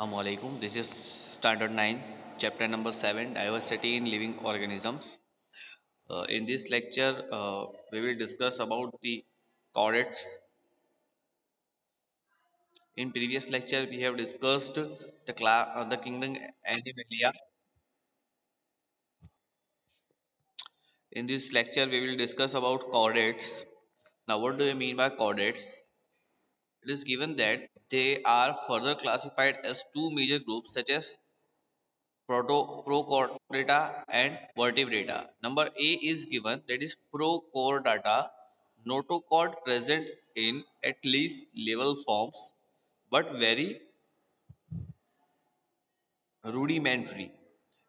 Assalamualaikum. This is Standard 9, Chapter number 7, Diversity in Living Organisms. In this lecture, we will discuss about the chordates. In previous lecture, we have discussed the kingdom Animalia. In this lecture, we will discuss about chordates. Now, what do you mean by chordates? It is given that they are further classified as two major groups such as prochordata and vertebrata. Number A is given, that is prochordata, notochord present in at least level forms but very rudimentary.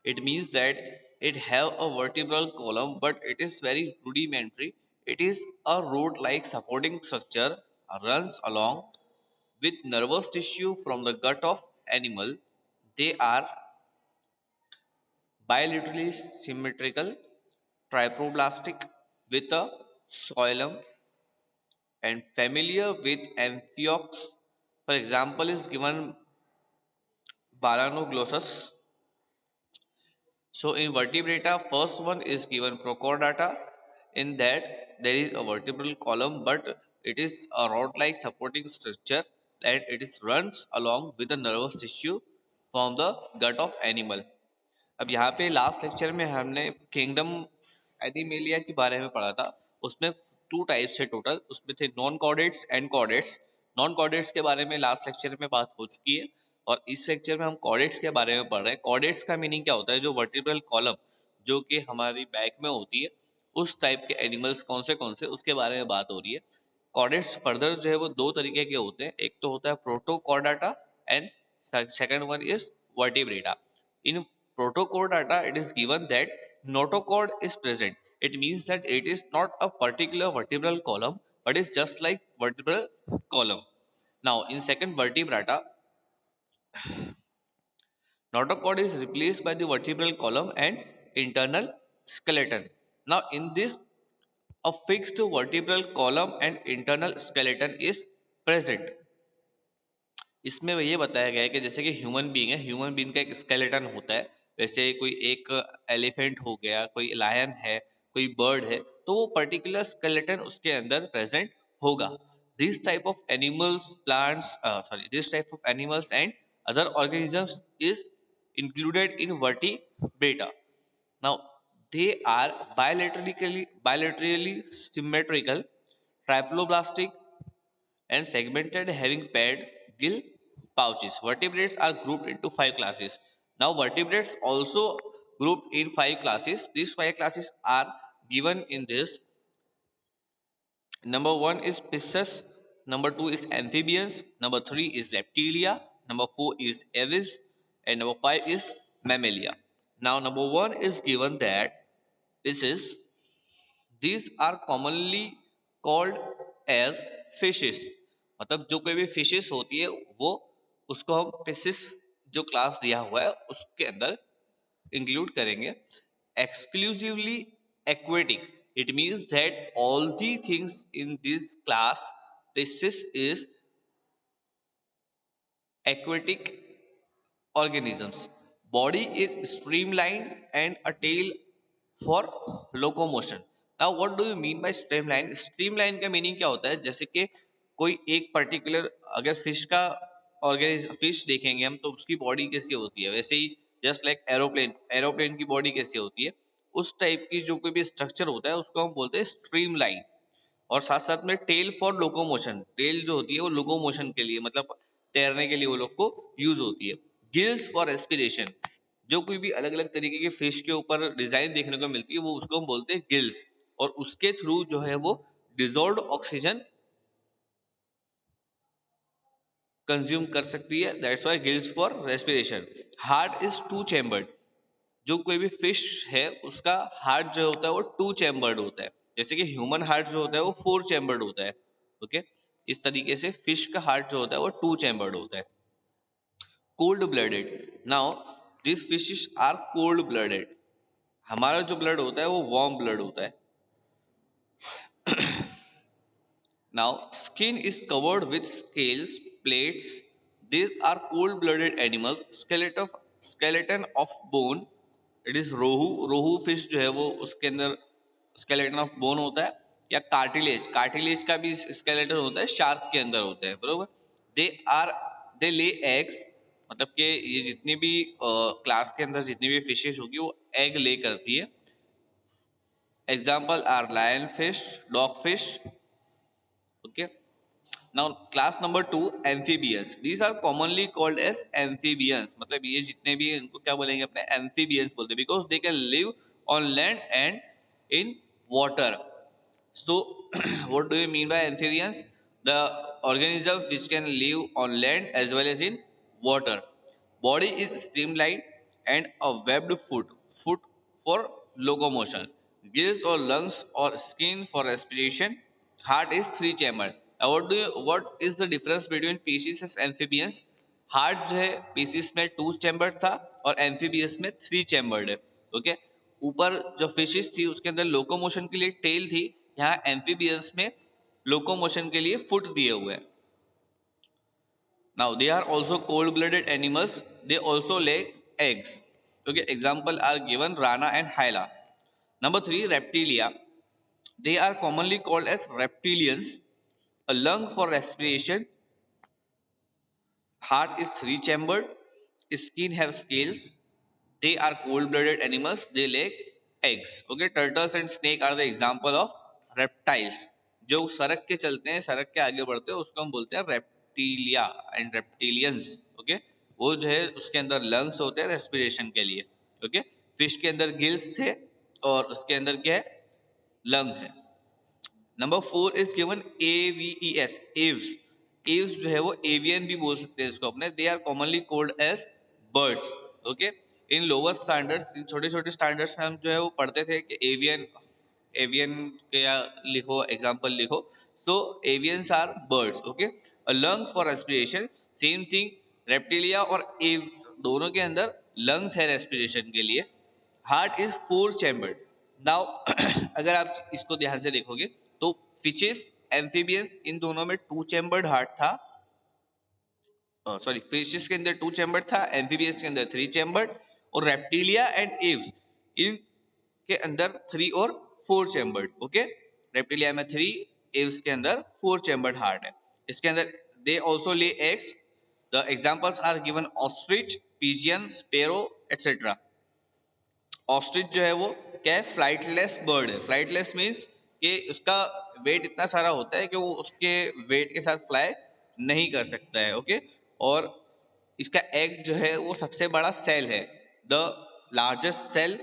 It means that it have a vertebral column but it is very rudimentary. It is a rod-like supporting structure runs along with nervous tissue from the gut of animal. They are bilaterally symmetrical, triploblastic with a xylem, and familiar with amphiox. For example, is given Balanoglossus. So in vertebrata, first one is given Prochordata. In that there is a vertebral column, but it is a rod-like supporting structure and it is runs along with the nervous tissue from the gut of animal. अब यहाँ पे last lecture में हमने kingdom animalia के बारे में पढ़ा था। उसमें टू टाइप्स है टोटल, उसमें थे non chordates and chordates. Non chordates के बारे में लास्ट लेक्चर में बात हो चुकी है और इस लेक्चर में हम कॉर्डेट्स के बारे में पढ़ रहे हैं। कॉर्डेट्स का मीनिंग क्या होता है? जो वर्टिब्रल कॉलम जो कि हमारी बैक में होती है, उस टाइप के एनिमल्स कौन से उसके बारे में बात हो रही है। कॉर्डेट्स फर्दर जो है वो दो तरीके के होते हैं, एक तो होता है protochordata and second one is vertebrata. In protochordata, it is given that notochord is present. It means that it is not a particular vertebral column, but is just like vertebral column. Now, in second vertebrata, notochord is replaced by the vertebral column and internal skeleton. Now, in this, a fixed vertebral column and internal skeleton is present. इसमें ये बताया गया है कि जैसे कि human being है, human being का एक स्केलेटन होता है। वैसे कोई एक एलिफेंट हो गया, कोई लायन है, कोई बर्ड है, तो वो पर्टिकुलर स्केलेटन उसके अंदर प्रेजेंट होगा। This type of animals plants sorry this type of animals and other organisms is included in vertebrata. Now, they are bilaterally symmetrical, triploblastic, and segmented, having paired gill pouches. Vertebrates are grouped into five classes. Now, vertebrates also grouped in five classes. These five classes are given in this. Number one is pisces. Number two is amphibians. Number three is reptilia. Number four is aves. And number five is mammalia. Now, number one is given that this is these are commonly called as fishes. मतलब जो कोई भी fishes होती है वो उसको हम fishes जो क्लास दिया हुआ है उसके अंदर इंक्लूड करेंगे। Exclusively aquatic, it means that all the things in this class fishes is aquatic organisms. Body is streamlined and a tail for locomotion. Now what do you mean by streamline? Streamline का meaning क्या होता है? जैसे कि कोई एक particular अगर fish का ऑर्गेनिज्म फिश देखेंगे हम तो उसकी बॉडी कैसी होती है, वैसे ही जस्ट लाइक एरोप्लेन, एरोप्लेन की बॉडी कैसी होती है, उस टाइप की जो कोई भी स्ट्रक्चर होता है उसको हम बोलते हैं स्ट्रीमलाइन। और साथ साथ में टेल फॉर लोकोमोशन, टेल जो होती है वो लोकोमोशन के लिए मतलब तैरने के लिए वो लोग को यूज होती है। गिल्स फॉर रेस्पिरेशन, जो कोई भी अलग अलग तरीके के फिश के ऊपर डिजाइन देखने को मिलती है वो उसको हम बोलते हैं गिल्स, और उसके थ्रू जो है वो डिजोल्व ऑक्सीजन कंज्यूम कर सकती है, that's why gills for respiration. Heart is two chambered, जो कोई भी फिश है उसका हार्ट जो होता है वो टू चैम्बर्ड होता है, जैसे कि ह्यूमन हार्ट जो होता है वो फोर चैम्बर्ड होता है। ओके, इस तरीके से फिश का हार्ट जो होता है वो टू चैम्बर्ड होता है। Cold blooded, now this fishes are cold blooded. हमारा जो ब्लड होता है वो वार्म ब्लड होता है। Now skin is covered with scales, plates, These are cold-blooded animals. Skeleton of bone. It is rohu. Rohu fish जो है वो उसके अंदर स्केलेटन ऑफ बोन होता है, या कार्टिलेज, कार्टिलेज का भी स्केलेटन होता है, शार्क के अंदर होता है, बरोबर. They are they lay eggs, मतलब कि ये जितनी भी क्लास के अंदर जितनी भी फिशेस होगी वो एग ले करती है. Example are lion fish, dog fish. Okay. Now class number 2, amphibians. These are commonly called as amphibians. मतलब ये जितने भी इनको क्या बोलेंगे अपने amphibians बोलते हैं, because they can live on land and in water. So what do you mean by amphibians? The organism which can live on land as well as in water. Body is streamlined and a webbed foot for locomotion, gills or lungs or skin for respiration. Heart is three chambered. Now what is the difference between species and amphibians? Heart जो है pieces में two chambered था और amphibious में three chambered है. Okay. ऊपर जो fishes थी उसके अंदर लोकोमोशन के लिए टेल थी, यहाँ एम्फीबियस में लोकोमोशन के लिए फुट दिए हुए हैं. Now they are also cold-blooded animals. They also lay eggs. Okay, example are given Rana and Hyla. Number 3, reptilia. They are commonly called as reptilians. A lung for respiration. Heart is three-chambered. Skin have scales. They are cold-blooded animals. They lay eggs. Okay, turtles and snake are the example of reptiles. जो सड़क के चलते हैं, सड़क के आगे बढ़ते हैं, उसको हम बोलते हैं रेप्टिलिया एंड रेप्टिलियंस. ओके. वो जो है उसके अंदर लंग्स होते हैं रेस्पिरेशन के लिए. ओके. फिश के अंदर गिल्स थे और उसके अंदर क्या है, लंग्स है. Number 4 is given AVES, Aves. Aves जो है वो एवियन भी बोल सकते हैं इसको अपने. They are commonly called as birds. Okay. In lower standards, in छोटे छोटे स्टैंडर्ड्स में हम जो है वो पढ़ते थे कि एवियन, एवियन क्या लिखो, एग्जांपल लिखो. So avians are birds. Okay. A lung for respiration, same thing. Reptilia और एव्स दोनों के अंदर लंग्स है रेस्पिरेशन के लिए. Heart is four chambered. Now अगर आप इसको ध्यान से देखोगे तो फिशेस, एम्फीबियंस, इन दोनों में टू चैम्बर्ड हार्ट था. सॉरी, फिशेस के अंदर टू चैम्बर्ड था, एम्फीबियंस के अंदर थ्री चैम्बर्ड, और रेप्टिलिया एंड एव्स इन के अंदर थ्री और फोर चैम्बर्ड. ओके. रेप्टिलिया में थ्री, एव्स के अंदर फोर चैम्बर्ड हार्ट है. इसके अंदर they also lay eggs. The examples are given ostrich, pigeon, sparrow etcetera. Ostrich जो है वो क्या है, फ्लाइटलेस बर्ड है. फ्लाइटलेस मीन्स कि उसका वेट इतना सारा होता है कि वो उसके वेट के साथ फ्लाई नहीं कर सकता है. ओके. और इसका एग जो है वो सबसे बड़ा सेल है. The largest cell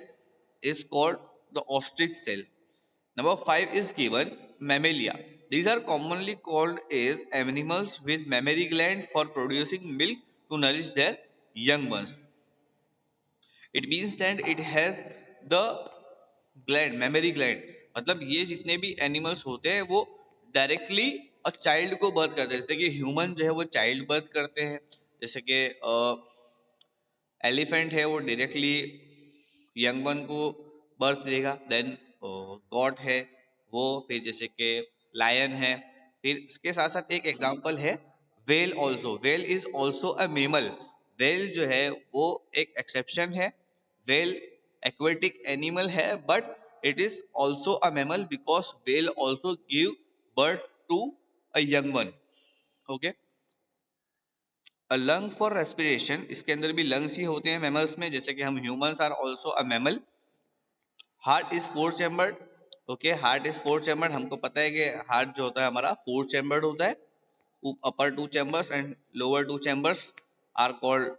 is called the ostrich cell. Number 5 is given mammalia. These are commonly called as animals with mammary gland for producing milk to nourish their young ones. It means that it has the gland, mammary gland. मतलब ये जितने भी animals होते हैं वो directly a child को birth करते हैं. जैसे कि ह्यूमन जो है वो चाइल्ड बर्थ करते हैं, जैसे कि एलिफेंट है वो डायरेक्टली यंग वन को बर्थ देगा. देन गॉट है वो, फिर जैसे कि लायन है. फिर इसके साथ साथ एक एग्जांपल है whale also. Whale is also a mammal. Whale जो है वो एक एक्सेप्शन है. वेल एक्वेटिक एनिमल है but it is also a mammal because whale also give birth to a young one. Okay. A lung for respiration, इसके अंदर भी lungs ही होते हैं मैमल्स में, जैसे कि हम humans are also a mammal. Heart is four chambered. Okay. Heart is four chambered. हमको पता है कि हार्ट जो होता है हमारा फोर चैम्बर्ड होता है. Upper two chambers and lower two chambers are called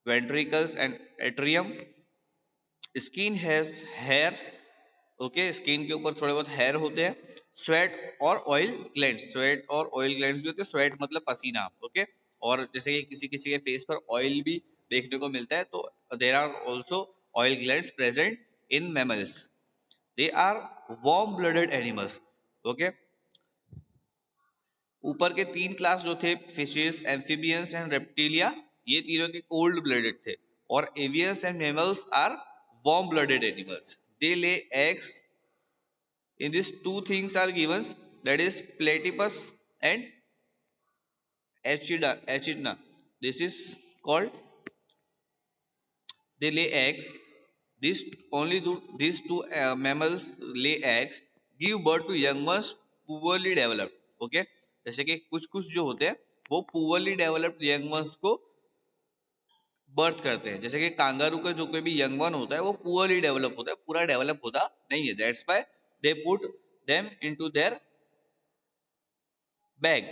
ventricles and atrium. Skin has hairs. Okay. Skin के ऊपर थोड़े बहुत हेयर होते हैं. स्वेट और ऑयल ग्लैंड्स, स्वेट और ऑयल ग्लैंड्स भी होते हैं. स्वेट मतलब पसीना. ओके. और जैसे कि किसी किसी के फेस पर ऑयल भी देखने को मिलता है, तो there are also oil glands present in mammals. They are warm blooded animals. Okay. ऊपर के तीन क्लास जो थे, फिशेस, एम्फीबियंस एंड रेप्टिलिया, ये तीनों के कोल्ड ब्लडेड थे. और avians and mammals are warm blooded animals. They lay eggs. In these two things are given, that is platypus and echidna. This is called, they lay eggs. These two mammals lay eggs, give birth to young ones poorly developed. Okay, जैसे कि कुछ कुछ जो होते हैं वो poorly developed young ones को birth करते हैं। जैसे कि कांगारू का जो कोई भी यंग वन होता है वो पुअरली डेवलप होता है, पूरा डेवलप होता नहीं है। That's why they put them into their bag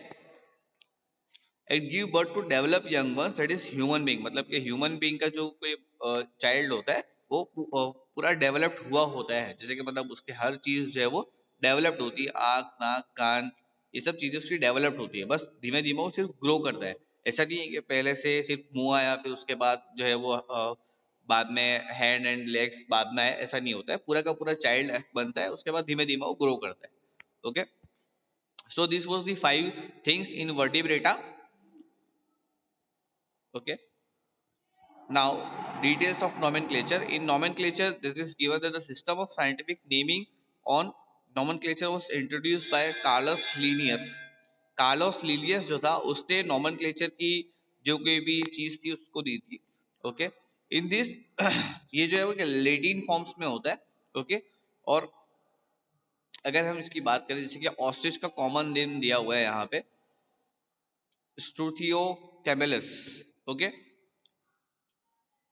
and give birth to develop young ones, that is human being. मतलब कि ह्यूमन बीइंग का जो कोई चाइल्ड होता है वो पूरा डेवलप्ड हुआ होता है। जैसे कि मतलब उसके हर चीज जो है वो डेवलप्ड होती है, आंख नाक कान ये सब चीजें उसकी डेवलप्ड होती है। बस धीमे धीमे वो सिर्फ ग्रो करता है। ऐसा नहीं है कि पहले से सिर्फ मुंह आया फिर उसके बाद जो है वो बाद में हैंड एंड लेग्स बाद में आए, ऐसा नहीं होता है। पूरा का पूरा चाइल्ड बनता है, उसके बाद धीमे धीमे वो ग्रो करता है। Okay, so this was the five things in vertebrata. Okay, now details of nomenclature. In nomenclature, this is given that the system of scientific naming on nomenclature was introduced by Carlos Linnaeus. Carlos Linnaeus जो था उसने nomenclature की जो कोई भी चीज थी उसको दी थी। ओके, इन दिस ये जो है वो लेटिन फॉर्म्स में होता है। ओके, और अगर हम इसकी बात करें जैसे कि ऑस्ट्रिच का कॉमन नेम दिया हुआ है यहाँ पे स्ट्रूथियो कैमेलस। ओके,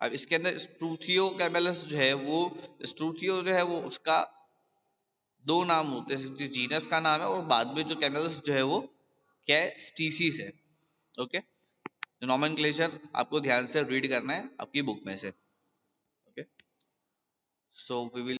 अब इसके अंदर स्ट्रूथियो कैमेलस जो है वो स्ट्रूथियो जो है वो उसका दो नाम होते हैं, जो जीनस का नाम है और बाद में जो कैमेलस जो है वो क्या है, स्पीसीज है। ओके, नॉमेनक्लेचर आपको ध्यान से रीड करना है आपकी बुक में से। Okay, so we will